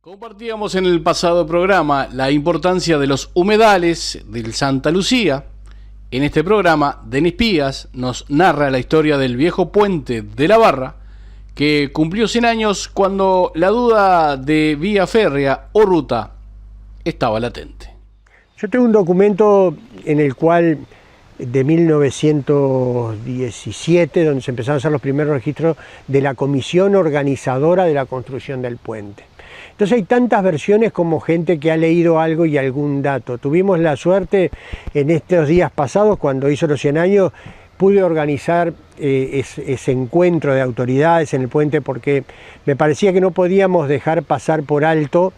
Compartíamos en el pasado programa la importancia de los humedales del Santa Lucía. En este programa, Denis Pías nos narra la historia del viejo puente de la Barra, que cumplió 100 años cuando la duda de vía férrea o ruta estaba latente. Yo tengo un documento en el cual, de 1917, donde se empezaron a hacer los primeros registros de la comisión organizadora de la construcción del puente. Entonces hay tantas versiones como gente que ha leído algo y algún dato. Tuvimos la suerte en estos días pasados, cuando hizo los 100 años, pude organizar ese encuentro de autoridades en el puente porque me parecía que no podíamos dejar pasar por alto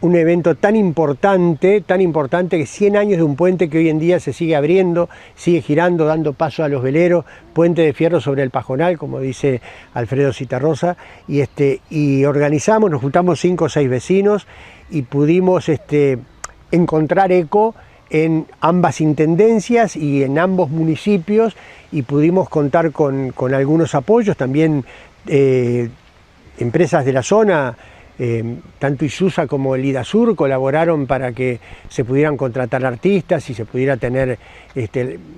un evento tan importante que 100 años de un puente que hoy en día se sigue abriendo, sigue girando, dando paso a los veleros, puente de fierro sobre el Pajonal, como dice Alfredo Citarrosa, y organizamos, nos juntamos 5 o 6 vecinos y pudimos encontrar eco en ambas intendencias y en ambos municipios, y pudimos contar con algunos apoyos, también empresas de la zona. Tanto Isusa como el IDASUR colaboraron para que se pudieran contratar artistas y se pudiera tener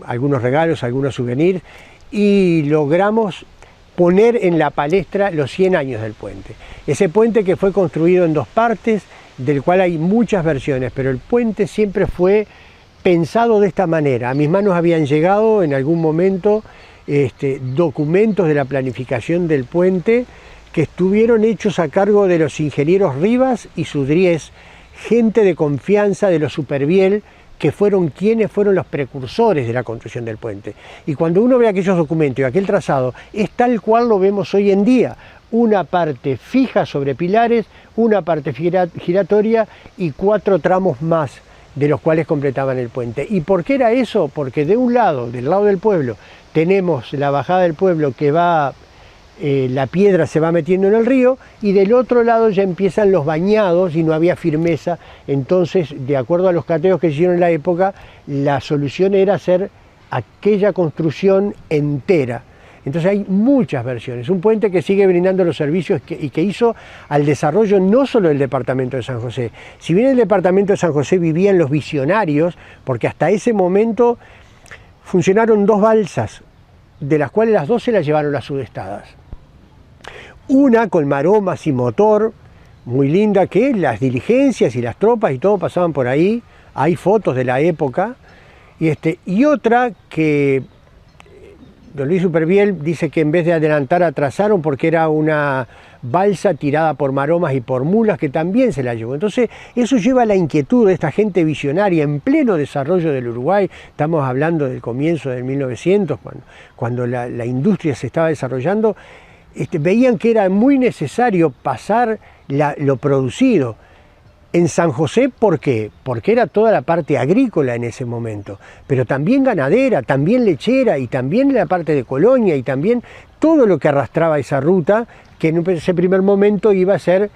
algunos regalos, algunos souvenirs, y logramos poner en la palestra los 100 años del puente. Ese puente que fue construido en 2 partes, del cual hay muchas versiones, pero el puente siempre fue pensado de esta manera. A mis manos habían llegado en algún momento documentos de la planificación del puente que estuvieron hechos a cargo de los ingenieros Rivas y Sudriés, gente de confianza de los Superviel, que fueron quienes fueron los precursores de la construcción del puente. Y cuando uno ve aquellos documentos y aquel trazado, es tal cual lo vemos hoy en día. Una parte fija sobre pilares, una parte giratoria y 4 tramos más, de los cuales completaban el puente. ¿Y por qué era eso? Porque de un lado, del lado del pueblo, tenemos la bajada del pueblo que va... la piedra se va metiendo en el río, y del otro lado ya empiezan los bañados y no había firmeza. Entonces, de acuerdo a los cateos que se hicieron en la época, la solución era hacer aquella construcción entera. Entonces hay muchas versiones, un puente que sigue brindando los servicios y que hizo al desarrollo no solo del departamento de San José. Si bien el departamento de San José vivían los visionarios, porque hasta ese momento funcionaron 2 balsas, de las cuales las 2 se las llevaron las sudestadas. Una con maromas y motor, muy linda, que las diligencias y las tropas y todo pasaban por ahí, hay fotos de la época, y otra que don Luis Superviel dice que en vez de adelantar atrasaron porque era una balsa tirada por maromas y por mulas que también se la llevó. Entonces eso lleva a la inquietud de esta gente visionaria en pleno desarrollo del Uruguay. Estamos hablando del comienzo del 1900, cuando la industria se estaba desarrollando. Veían que era muy necesario pasar lo producido. En San José, ¿por qué? Porque era toda la parte agrícola en ese momento, pero también ganadera, también lechera, y también la parte de Colonia, y también todo lo que arrastraba esa ruta, que en ese primer momento iba a ser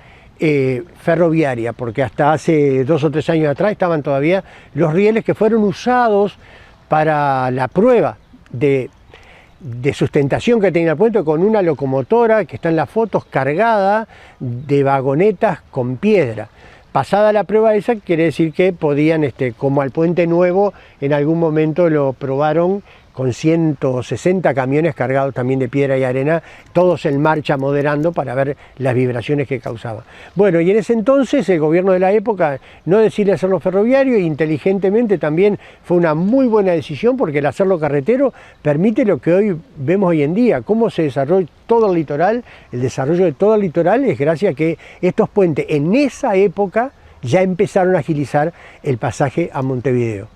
ferroviaria, porque hasta hace 2 o 3 años atrás estaban todavía los rieles que fueron usados para la prueba de sustentación que tenía el puente, con una locomotora que está en las fotos cargada de vagonetas con piedra. Pasada la prueba esa, quiere decir que podían, como al puente nuevo, en algún momento lo probaron con 160 camiones cargados también de piedra y arena, todos en marcha moderando para ver las vibraciones que causaba. Bueno, y en ese entonces el gobierno de la época no decidió hacerlo ferroviario, e inteligentemente también fue una muy buena decisión, porque el hacerlo carretero permite lo que hoy vemos hoy en día, cómo se desarrolla todo el litoral. El desarrollo de todo el litoral es gracias a que estos puentes en esa época ya empezaron a agilizar el pasaje a Montevideo.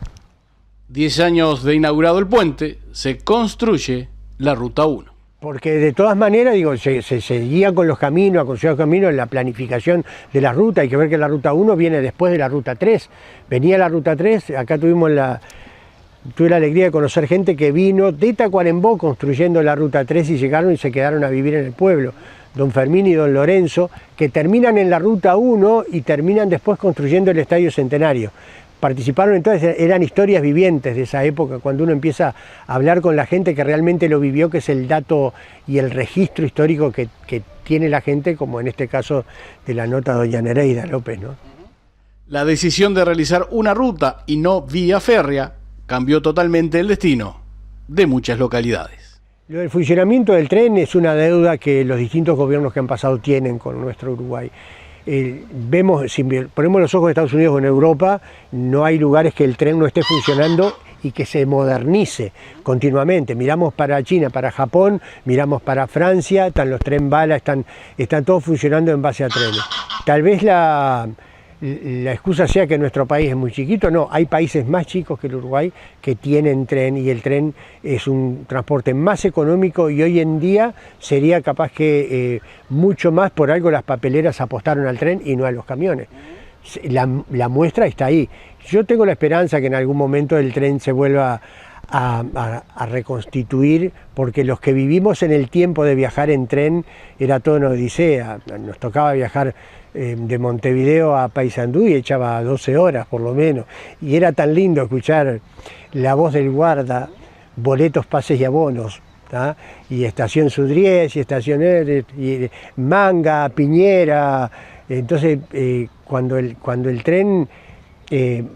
10 años de inaugurado el puente, se construye la Ruta 1. Porque de todas maneras, se seguía con los caminos, aconsejados los caminos, en la planificación de la ruta. Hay que ver que la Ruta 1 viene después de la Ruta 3. Venía la Ruta 3, acá tuve la alegría de conocer gente que vino de Tacuarembó construyendo la Ruta 3 y llegaron y se quedaron a vivir en el pueblo. Don Fermín y don Lorenzo, que terminan en la Ruta 1 y terminan después construyendo el Estadio Centenario. participaron, entonces eran historias vivientes de esa época, cuando uno empieza a hablar con la gente que realmente lo vivió, que es el dato y el registro histórico que tiene la gente, como en este caso de la nota de doña Nereida López, ¿no? La decisión de realizar una ruta y no vía férrea cambió totalmente el destino de muchas localidades. Lo del funcionamiento del tren es una deuda que los distintos gobiernos que han pasado tienen con nuestro Uruguay. Vemos, si ponemos los ojos en Estados Unidos o en Europa, no hay lugares que el tren no esté funcionando y que se modernice continuamente. Miramos para China, para Japón, miramos para Francia, están los tren bala, están todos funcionando en base a trenes. Tal vez la excusa sea que nuestro país es muy chiquito. No, hay países más chicos que el Uruguay que tienen tren, y el tren es un transporte más económico, y hoy en día sería capaz que mucho más. Por algo las papeleras apostaron al tren y no a los camiones. La muestra está ahí. Yo tengo la esperanza que en algún momento el tren se vuelva a reconstituir, porque los que vivimos en el tiempo de viajar en tren era toda una odisea. Nos tocaba viajar de Montevideo a Paysandú y echaba 12 horas por lo menos, y era tan lindo escuchar la voz del guarda, boletos, pases y abonos, ¿tá? Y estación Sudriés, y estación y Manga, Piñera. Entonces cuando el tren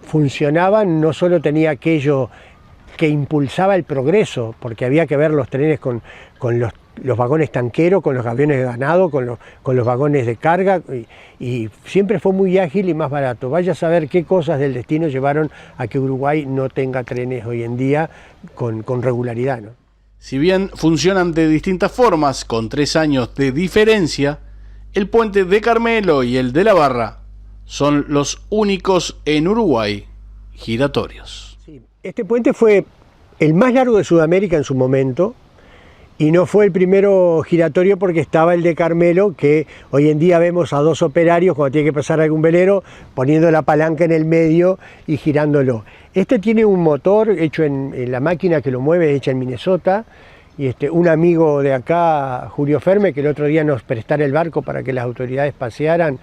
funcionaba, no solo tenía aquello que impulsaba el progreso, porque había que ver los trenes con los vagones tanqueros, con los aviones de ganado, con los vagones de carga, y siempre fue muy ágil y más barato. Vaya a saber qué cosas del destino llevaron a que Uruguay no tenga trenes hoy en día con regularidad, ¿no? Si bien funcionan de distintas formas, con 3 años de diferencia, el puente de Carmelo y el de la Barra son los únicos en Uruguay giratorios. Sí, este puente fue el más largo de Sudamérica en su momento, y no fue el primero giratorio, porque estaba el de Carmelo, que hoy en día vemos a 2 operarios cuando tiene que pasar algún velero, poniendo la palanca en el medio y girándolo. Este tiene un motor hecho en la máquina que lo mueve, hecha en Minnesota, y un amigo de acá, Julio Ferme, que el otro día nos prestara el barco para que las autoridades pasearan,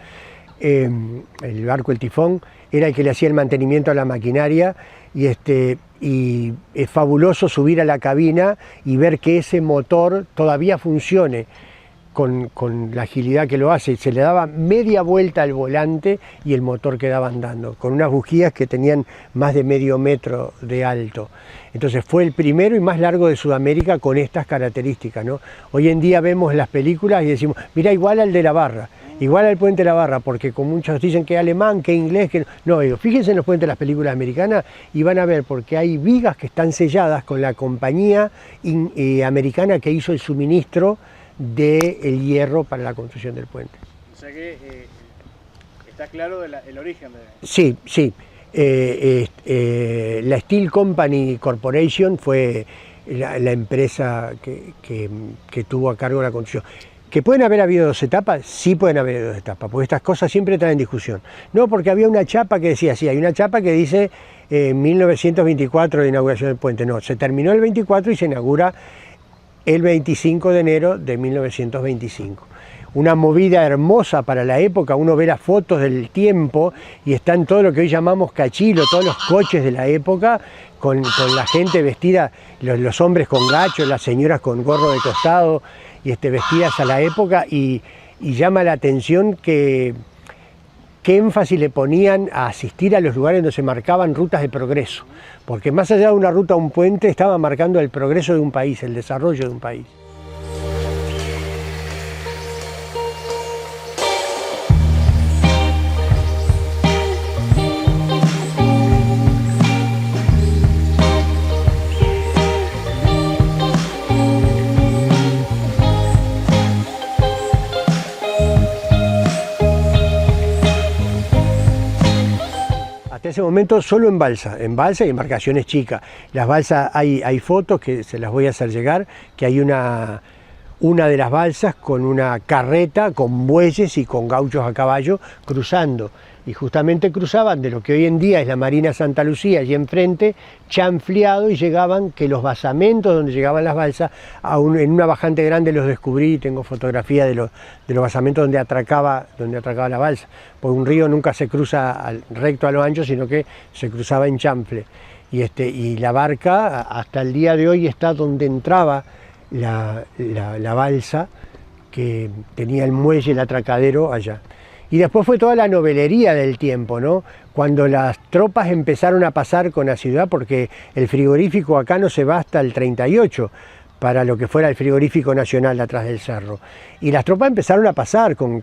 el barco El Tifón, era el que le hacía el mantenimiento a la maquinaria, y es fabuloso subir a la cabina y ver que ese motor todavía funcione con la agilidad que lo hace. Se le daba media vuelta al volante y el motor quedaba andando, con unas bujías que tenían más de medio metro de alto. Entonces fue el primero y más largo de Sudamérica con estas características, ¿no? Hoy en día vemos las películas y decimos, mira, igual al de la Barra, igual al puente de la Barra, porque con muchos dicen que alemán, que inglés, que no. Digo, fíjense en los puentes de las películas americanas y van a ver, porque hay vigas que están selladas con la compañía americana que hizo el suministro del hierro para la construcción del puente. O sea que está claro el origen de... Sí, sí. La Steel Company Corporation fue la empresa que tuvo a cargo la construcción. ¿Que pueden haber habido 2 etapas? Sí, pueden haber 2 etapas, porque estas cosas siempre traen discusión. No, porque había una chapa que decía, sí, hay una chapa que dice 1924 de inauguración del puente. No, se terminó el 24 y se inaugura el 25 de enero de 1925. Una movida hermosa para la época. Uno ve las fotos del tiempo y están todo lo que hoy llamamos cachilo, todos los coches de la época, con la gente vestida, los hombres con gachos, las señoras con gorro de costado, y vestidas a la época, y llama la atención qué énfasis le ponían a asistir a los lugares donde se marcaban rutas de progreso, porque más allá de una ruta a un puente, estaba marcando el progreso de un país, el desarrollo de un país. Hasta ese momento solo en balsa y embarcaciones chicas. Las balsas hay fotos que se las voy a hacer llegar, que hay una una de las balsas con una carreta, con bueyes y con gauchos a caballo cruzando. Y justamente cruzaban de lo que hoy en día es la Marina Santa Lucía, y enfrente, chanfleado, y llegaban, que los basamentos donde llegaban las balsas, en una bajante grande los descubrí, tengo fotografía de los basamentos donde atracaba la balsa, porque un río nunca se cruza recto a lo ancho, sino que se cruzaba en chanfle. Y la barca hasta el día de hoy está donde entraba la balsa, que tenía el muelle, el atracadero allá. Y después fue toda la novelería del tiempo, ¿no? Cuando las tropas empezaron a pasar con asiduidad, porque el frigorífico acá no se va hasta el 38, para lo que fuera el frigorífico nacional atrás del cerro. Y las tropas empezaron a pasar con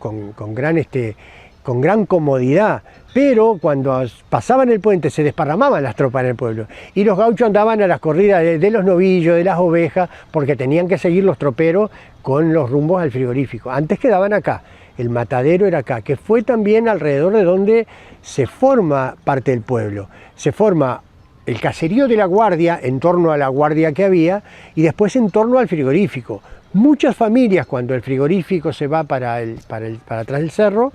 gran comodidad, pero cuando pasaban el puente se desparramaban las tropas en el pueblo. Y los gauchos andaban a las corridas de los novillos, de las ovejas, porque tenían que seguir los troperos con los rumbos al frigorífico. Antes quedaban acá. El matadero era acá, que fue también alrededor de donde se forma parte del pueblo. Se forma el caserío de la guardia en torno a la guardia que había y después en torno al frigorífico. Muchas familias, cuando el frigorífico se va para atrás del cerro,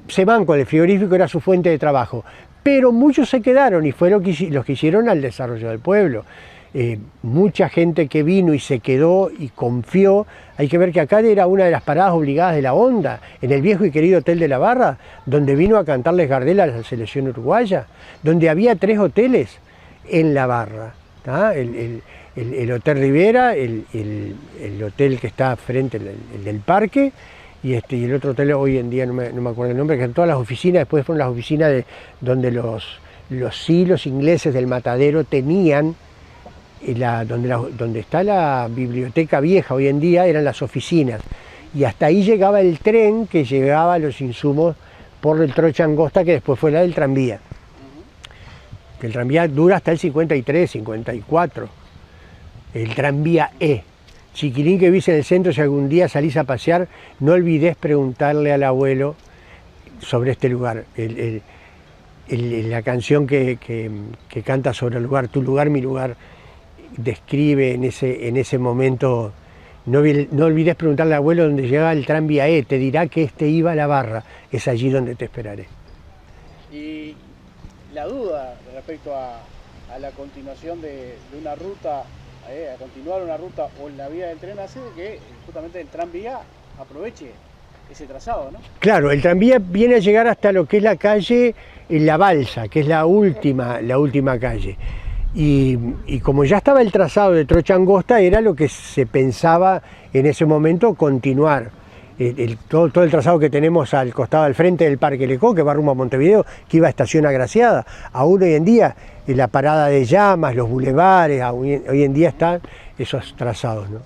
se van con el frigorífico, era su fuente de trabajo. Pero muchos se quedaron y fueron los que hicieron al desarrollo del pueblo. Mucha gente que vino y se quedó y confió. Hay que ver que acá era una de las paradas obligadas de la Onda, en el viejo y querido Hotel de la Barra, donde vino a cantarles Gardel a la selección uruguaya, donde había 3 hoteles en la Barra, el Hotel Rivera, el hotel que está frente, el del parque, y el otro hotel hoy en día no me acuerdo el nombre, que en todas las oficinas, después fueron las oficinas donde los silos ingleses del matadero tenían. Donde está la biblioteca vieja hoy en día eran las oficinas, y hasta ahí llegaba el tren que llevaba los insumos por el Trocha Angosta, que después fue la del tranvía. El tranvía dura hasta el 53, 54, el tranvía Chiquilín que viste en el centro, si algún día salís a pasear, no olvides preguntarle al abuelo sobre este lugar. La canción que canta sobre el lugar, tu lugar, mi lugar, describe en ese momento. No olvides preguntarle al abuelo dónde llegaba el tranvía te dirá que iba a la Barra, es allí donde te esperaré. Y la duda respecto a la continuación de una ruta, a continuar una ruta o la vía del tren, hace que justamente el tranvía aproveche ese trazado, ¿no? Claro, el tranvía viene a llegar hasta lo que es la calle La Balsa, que es la última calle. Y como ya estaba el trazado de Trocha Angosta, era lo que se pensaba en ese momento continuar. Todo el trazado que tenemos al costado, al frente del Parque Lecó, que va rumbo a Montevideo, que iba a Estación Agraciada. Aún hoy en día, la parada de Llamas, los bulevares, hoy en día están esos trazados, ¿no?